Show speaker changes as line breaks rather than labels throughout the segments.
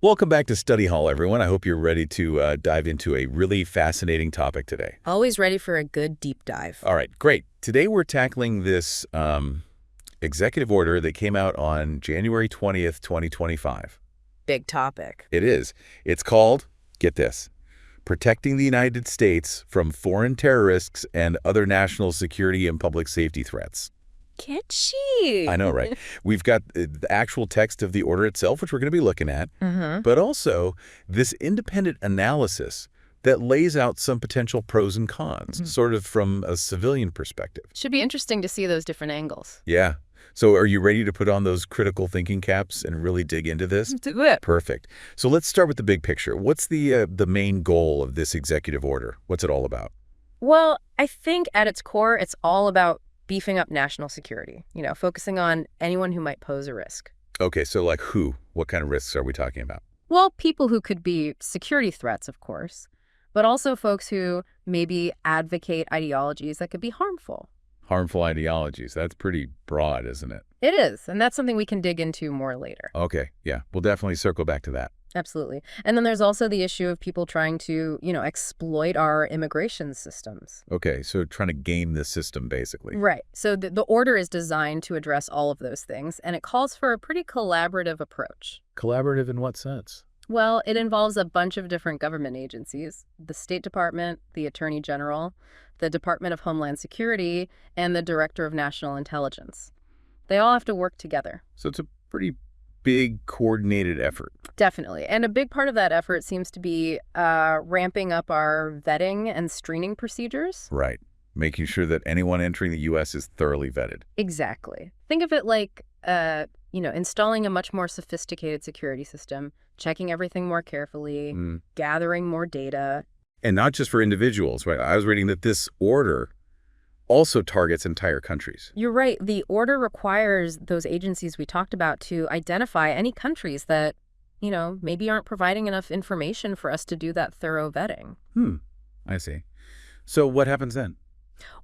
Welcome back to Study Hall, everyone. I hope you're ready to dive into a really fascinating topic today.
Always ready for a good deep dive.
All right, great. Today we're tackling this executive order that came out on January 20th, 2025.
Big topic.
It is. It's called, get this, Protecting the United States from Foreign Terrorists and Other National Security and Public Safety Threats.
Catchy.
I know, right? We've got the actual text of the order itself, which we're going to be looking at, but also this independent analysis that lays out some potential pros and cons, sort of from a civilian perspective.
Should be interesting to see those different angles.
Yeah. So are you ready to put on those critical thinking caps and really dig into this?
Do it.
Perfect. So let's start with the big picture. What's the main goal of this executive order? What's it all about?
Well, I think at its core, it's all about beefing up national security, focusing on anyone who might pose a risk.
Okay, so like who? What kind of risks are we talking about?
Well, people who could be security threats, of course, but also folks who maybe advocate ideologies that could be harmful.
Harmful ideologies. That's pretty broad, isn't it?
It is, and that's something we can dig into more later.
Okay, yeah. We'll definitely circle back to that.
Absolutely. And then there's also the issue of people trying to, exploit our immigration systems.
Okay, so trying to game the system, basically.
Right. So the order is designed to address all of those things, and it calls for a pretty collaborative approach.
Collaborative in what sense?
Well, it involves a bunch of different government agencies: the State Department, the Attorney General, the Department of Homeland Security, and the Director of National Intelligence. They all have to work together.
So it's a pretty big coordinated effort.
Definitely. And a big part of that effort seems to be ramping up our vetting and screening procedures.
Right. Making sure that anyone entering the U.S. is thoroughly vetted.
Exactly. Think of it like, installing a much more sophisticated security system, checking everything more carefully, gathering more data.
And not just for individuals, right? I was reading that this order also targets entire countries.
You're right. The order requires those agencies we talked about to identify any countries that, maybe aren't providing enough information for us to do that thorough vetting.
I see. So what happens then?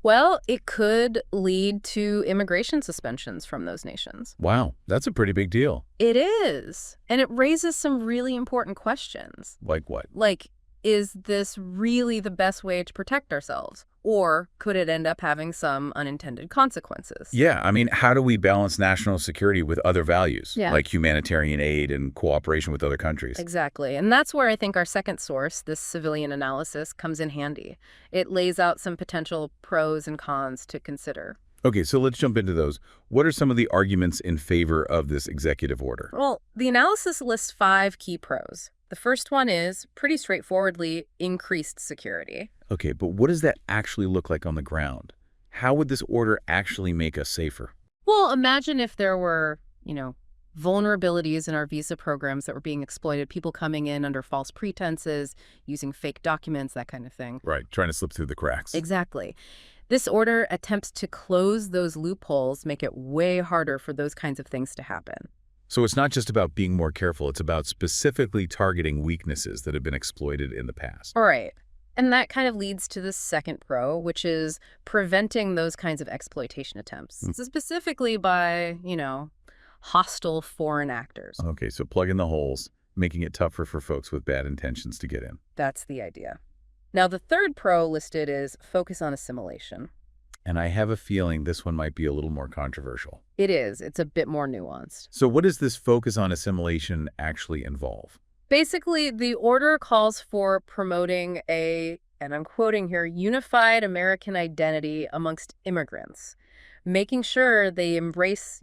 Well, it could lead to immigration suspensions from those nations.
Wow, that's a pretty big deal.
It is. And it raises some really important questions.
Like what?
Like, is this really the best way to protect ourselves? Or could it end up having some unintended consequences?
Yeah, I mean, how do we balance national security with other values,
Yeah.
like humanitarian aid and cooperation with other countries?
Exactly. And that's where I think our second source, this civilian analysis, comes in handy. It lays out some potential pros and cons to consider.
Okay, so let's jump into those. What are some of the arguments in favor of this executive order?
Well, the analysis lists 5 key pros. The first one is, pretty straightforwardly, increased security.
Okay, but what does that actually look like on the ground? How would this order actually make us safer?
Well, imagine if there were, vulnerabilities in our visa programs that were being exploited, people coming in under false pretenses, using fake documents, that kind of thing.
Right, trying to slip through the cracks.
Exactly. This order attempts to close those loopholes, make it way harder for those kinds of things to happen.
So it's not just about being more careful, it's about specifically targeting weaknesses that have been exploited in the past.
All right. And that kind of leads to the second pro, which is preventing those kinds of exploitation attempts. So specifically by, hostile foreign actors.
Okay, so plug in the holes, making it tougher for folks with bad intentions to get in.
That's the idea. Now, the third pro listed is focus on assimilation.
And I have a feeling this one might be a little more controversial.
It is. It's a bit more nuanced.
So what does this focus on assimilation actually involve?
Basically, the order calls for promoting a, and I'm quoting here, unified American identity amongst immigrants, making sure they embrace,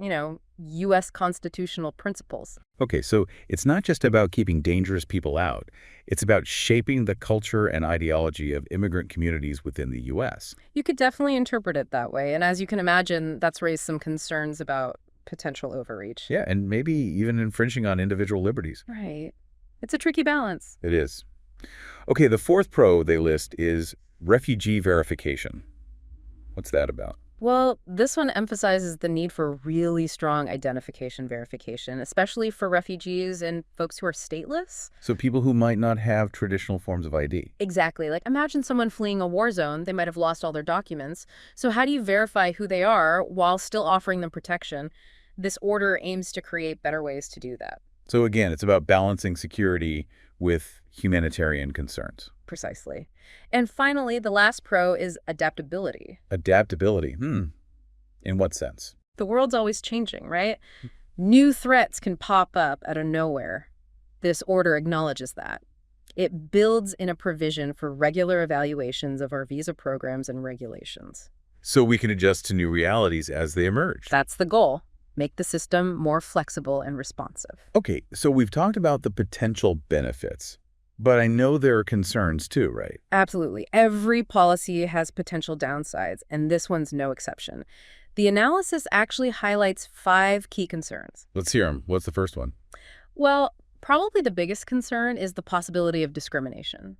U.S. constitutional principles.
Okay, so it's not just about keeping dangerous people out. It's about shaping the culture and ideology of immigrant communities within the U.S.
You could definitely interpret it that way. And as you can imagine, that's raised some concerns about potential overreach.
Yeah, and maybe even infringing on individual liberties.
Right. It's a tricky balance.
It is. Okay, the fourth pro they list is refugee verification. What's that about?
Well, this one emphasizes the need for really strong identification verification, especially for refugees and folks who are stateless.
So people who might not have traditional forms of ID.
Exactly. Like, imagine someone fleeing a war zone. They might have lost all their documents. So how do you verify who they are while still offering them protection? This order aims to create better ways to do that.
So again, it's about balancing security with humanitarian concerns.
Precisely. And finally, the last pro is adaptability.
Adaptability. In what sense?
The world's always changing, right? New threats can pop up out of nowhere. This order acknowledges that. It builds in a provision for regular evaluations of our visa programs and regulations.
So we can adjust to new realities as they emerge.
That's the goal. Make the system more flexible and responsive.
Okay, so we've talked about the potential benefits, but I know there are concerns too, right?
Absolutely. Every policy has potential downsides, and this one's no exception. The analysis actually highlights 5 key concerns.
Let's hear them. What's the first one?
Well, probably the biggest concern is the possibility of discrimination.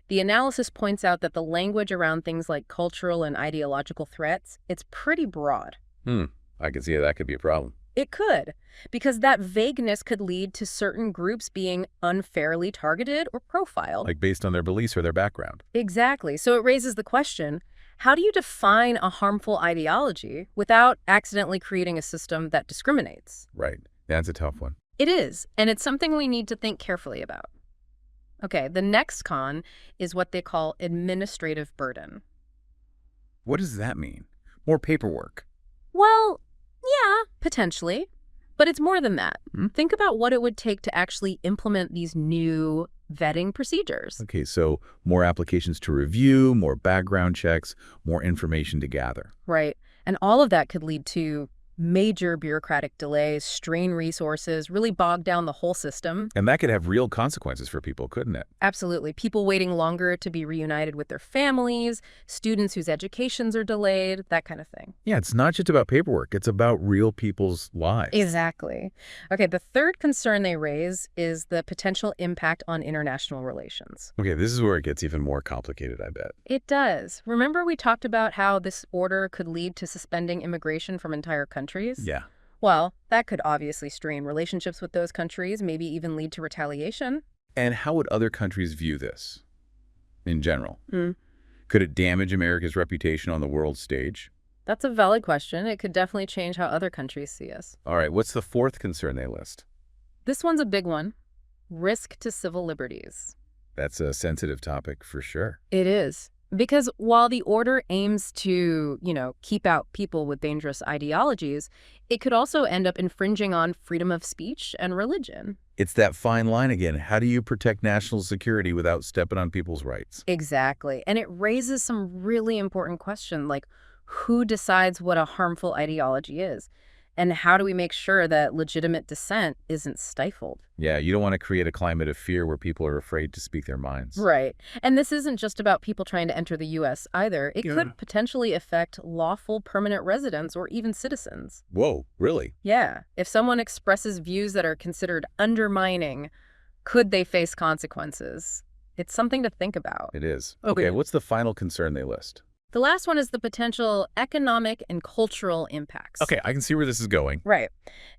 The analysis points out that the language around things like cultural and ideological threats, it's pretty broad.
I can see how that could be a problem.
It could, because that vagueness could lead to certain groups being unfairly targeted or profiled.
Like based on their beliefs or their background.
Exactly. So it raises the question, how do you define a harmful ideology without accidentally creating a system that discriminates?
Right. That's a tough one.
It is, and it's something we need to think carefully about. Okay, the next con is what they call administrative burden.
What does that mean? More paperwork.
Well, yeah, potentially. But it's more than that. Think about what it would take to actually implement these new vetting procedures.
Okay, so more applications to review, more background checks, more information to gather.
Right. And all of that could lead to major bureaucratic delays, strain resources, really bog down the whole system.
And that could have real consequences for people, couldn't it?
Absolutely. People waiting longer to be reunited with their families, students whose educations are delayed, that kind of thing.
Yeah, it's not just about paperwork. It's about real people's lives.
Exactly. Okay, the third concern they raise is the potential impact on international relations.
Okay, this is where it gets even more complicated, I bet.
It does. Remember we talked about how this order could lead to suspending immigration from entire countries?
Yeah.
Well, that could obviously strain relationships with those countries, maybe even lead to retaliation.
And how would other countries view this in general? Could it damage America's reputation on the world stage?
That's a valid question. It could definitely change how other countries see us.
All right, what's the fourth concern they list?
This one's a big one. Risk to civil liberties.
That's a sensitive topic for sure.
It is. Because while the order aims to, keep out people with dangerous ideologies, it could also end up infringing on freedom of speech and religion.
It's that fine line again. How do you protect national security without stepping on people's rights?
Exactly. And it raises some really important questions, like who decides what a harmful ideology is? And how do we make sure that legitimate dissent isn't stifled?
Yeah, you don't want to create a climate of fear where people are afraid to speak their minds.
Right. And this isn't just about people trying to enter the U.S. either. It could potentially affect lawful permanent residents or even citizens.
Whoa, really?
Yeah. If someone expresses views that are considered undermining, could they face consequences? It's something to think about.
It is. Okay, what's the final concern they list?
The last one is the potential economic and cultural impacts.
Okay, I can see where this is going.
Right.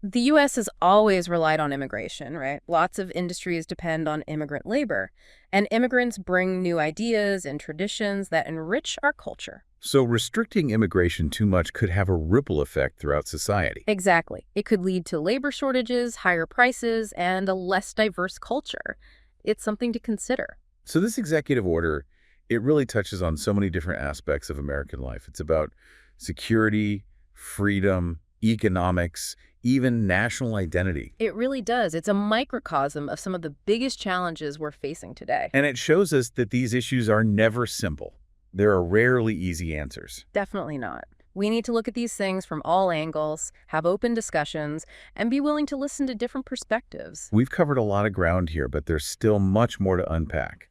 The U.S. has always relied on immigration, right? Lots of industries depend on immigrant labor, and immigrants bring new ideas and traditions that enrich our culture.
So restricting immigration too much could have a ripple effect throughout society.
Exactly. It could lead to labor shortages, higher prices, and a less diverse culture. It's something to consider.
So this executive order, it really touches on so many different aspects of American life. It's about security, freedom, economics, even national identity.
It really does. It's a microcosm of some of the biggest challenges we're facing today.
And it shows us that these issues are never simple. There are rarely easy answers.
Definitely not. We need to look at these things from all angles, have open discussions, and be willing to listen to different perspectives.
We've covered a lot of ground here, but there's still much more to unpack.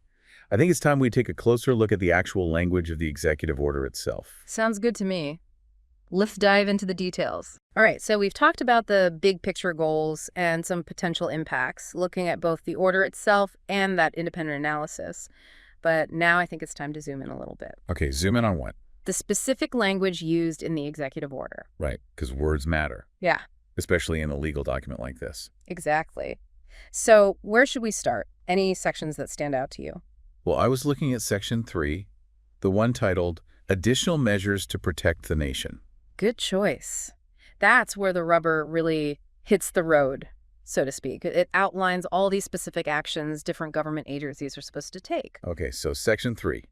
I think it's time we take a closer look at the actual language of the executive order itself.
Sounds good to me. Let's dive into the details. All right, so we've talked about the big picture goals and some potential impacts, looking at both the order itself and that independent analysis. But now I think it's time to zoom in a little bit.
Okay, zoom in on what?
The specific language used in the executive order.
Right, because words matter.
Yeah.
Especially in a legal document like this.
Exactly. So where should we start? Any sections that stand out to you?
Well, I was looking at Section 3, the one titled Additional Measures to Protect the Nation.
Good choice. That's where the rubber really hits the road. so to speak. It outlines all these specific actions different government agencies are supposed to take.
Okay, so Section 3.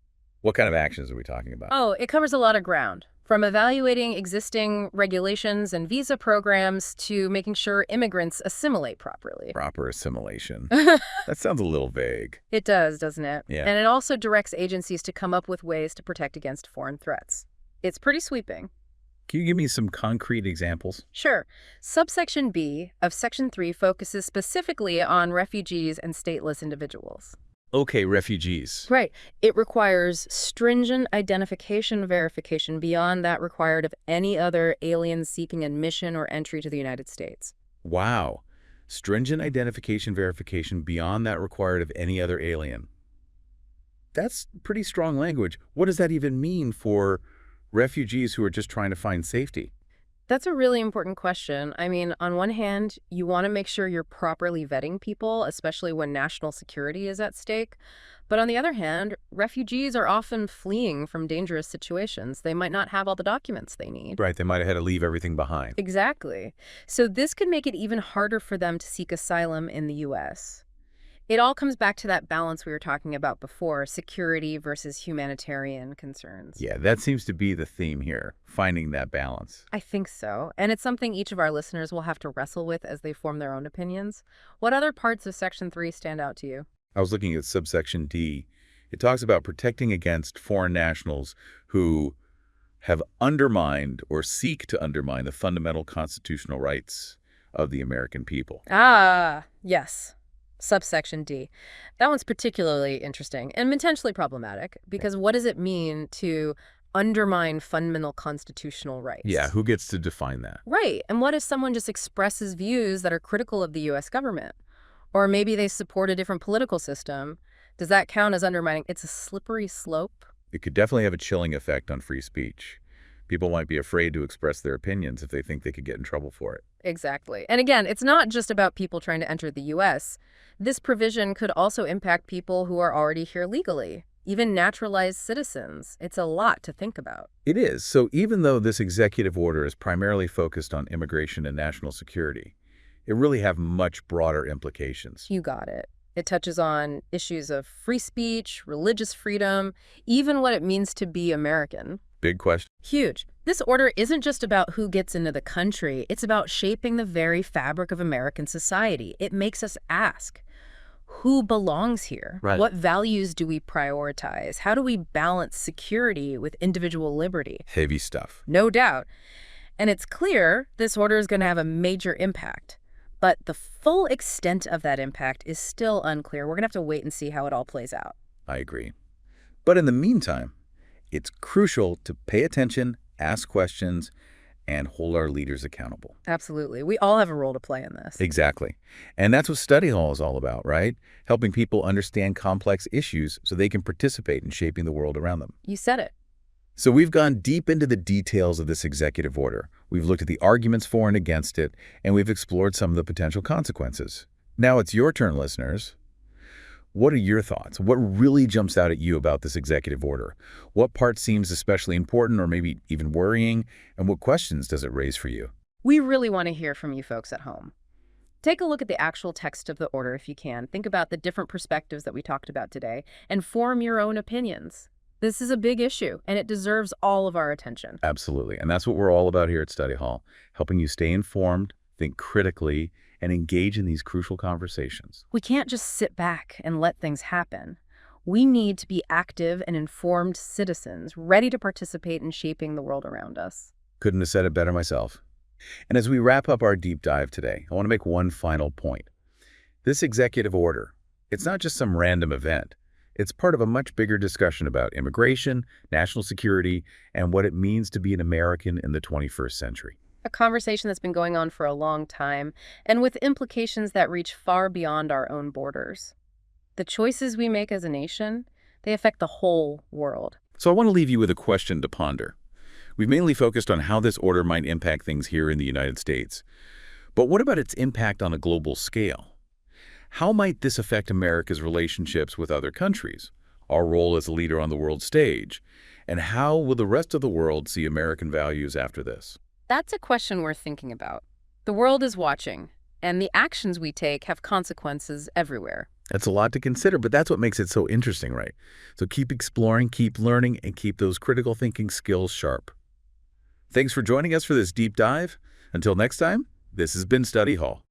What kind of actions are we talking about?
Oh, it covers a lot of ground, from evaluating existing regulations and visa programs to making sure immigrants assimilate properly.
Proper assimilation. That sounds a little vague.
It does, doesn't it?
Yeah.
And it also directs agencies to come up with ways to protect against foreign threats. It's pretty sweeping.
Can you give me some concrete examples?
Sure. Subsection B of Section 3 focuses specifically on refugees and stateless individuals.
Okay, refugees.
Right. It requires stringent identification verification beyond that required of any other alien seeking admission or entry to the United States.
Wow. Stringent identification verification beyond that required of any other alien. That's pretty strong language. What does that even mean for refugees who are just trying to find safety?
That's a really important question. I mean, on one hand, you want to make sure you're properly vetting people, especially when national security is at stake. But on the other hand, refugees are often fleeing from dangerous situations. They might not have all the documents they need.
Right, they might have had to leave everything behind.
Exactly. So this could make it even harder for them to seek asylum in the U.S. It all comes back to that balance we were talking about before, security versus humanitarian concerns.
Yeah, that seems to be the theme here, finding that balance.
I think so. And it's something each of our listeners will have to wrestle with as they form their own opinions. What other parts of Section 3 stand out to you?
I was looking at subsection D. It talks about protecting against foreign nationals who have undermined or seek to undermine the fundamental constitutional rights of the American people.
Ah, yes. Subsection D. That one's particularly interesting and potentially problematic because what does it mean to undermine fundamental constitutional rights?
Yeah, who gets to define that?
Right. And what if someone just expresses views that are critical of the U.S. government? Or maybe they support a different political system. Does that count as undermining? It's a slippery slope.
It could definitely have a chilling effect on free speech. People might be afraid to express their opinions if they think they could get in trouble for it.
Exactly. And again, it's not just about people trying to enter the U.S. This provision could also impact people who are already here legally, even naturalized citizens. It's a lot to think about.
It is. So even though this executive order is primarily focused on immigration and national security, it really have much broader implications.
You got it. It touches on issues of free speech, religious freedom, even what it means to be American.
Big question.
Huge. This order isn't just about who gets into the country. It's about shaping the very fabric of American society. It makes us ask, who belongs here?
Right.
What values do we prioritize? How do we balance security with individual liberty?
Heavy stuff.
No doubt. And it's clear this order is going to have a major impact. But the full extent of that impact is still unclear. We're going to have to wait and see how it all plays out.
I agree. But in the meantime, it's crucial to pay attention, ask questions, and hold our leaders accountable.
Absolutely. We all have a role to play in this.
Exactly. And that's what Study Hall is all about, right? Helping people understand complex issues so they can participate in shaping the world around them.
You said it.
So we've gone deep into the details of this executive order. We've looked at the arguments for and against it, and we've explored some of the potential consequences. Now it's your turn, listeners. What are your thoughts? What really jumps out at you about this executive order? What part seems especially important or maybe even worrying? And what questions does it raise for you?
We really want to hear from you folks at home. Take a look at the actual text of the order if you can. Think about the different perspectives that we talked about today and form your own opinions. This is a big issue, and it deserves all of our attention.
Absolutely. And that's what we're all about here at Study Hall, helping you stay informed, think critically, and engage in these crucial conversations.
We can't just sit back and let things happen. We need to be active and informed citizens, ready to participate in shaping the world around us.
Couldn't have said it better myself. And as we wrap up our deep dive today, I want to make one final point. This executive order, it's not just some random event. It's part of a much bigger discussion about immigration, national security, and what it means to be an American in the 21st century.
A conversation that's been going on for a long time, and with implications that reach far beyond our own borders. The choices we make as a nation, they affect the whole world.
So I want to leave you with a question to ponder. We've mainly focused on how this order might impact things here in the United States. But what about its impact on a global scale? How might this affect America's relationships with other countries, our role as a leader on the world stage, and how will the rest of the world see American values after this?
That's a question worth thinking about. The world is watching, and the actions we take have consequences everywhere.
That's a lot to consider, but that's what makes it so interesting, right? So keep exploring, keep learning, and keep those critical thinking skills sharp. Thanks for joining us for this deep dive. Until next time, this has been Study Hall.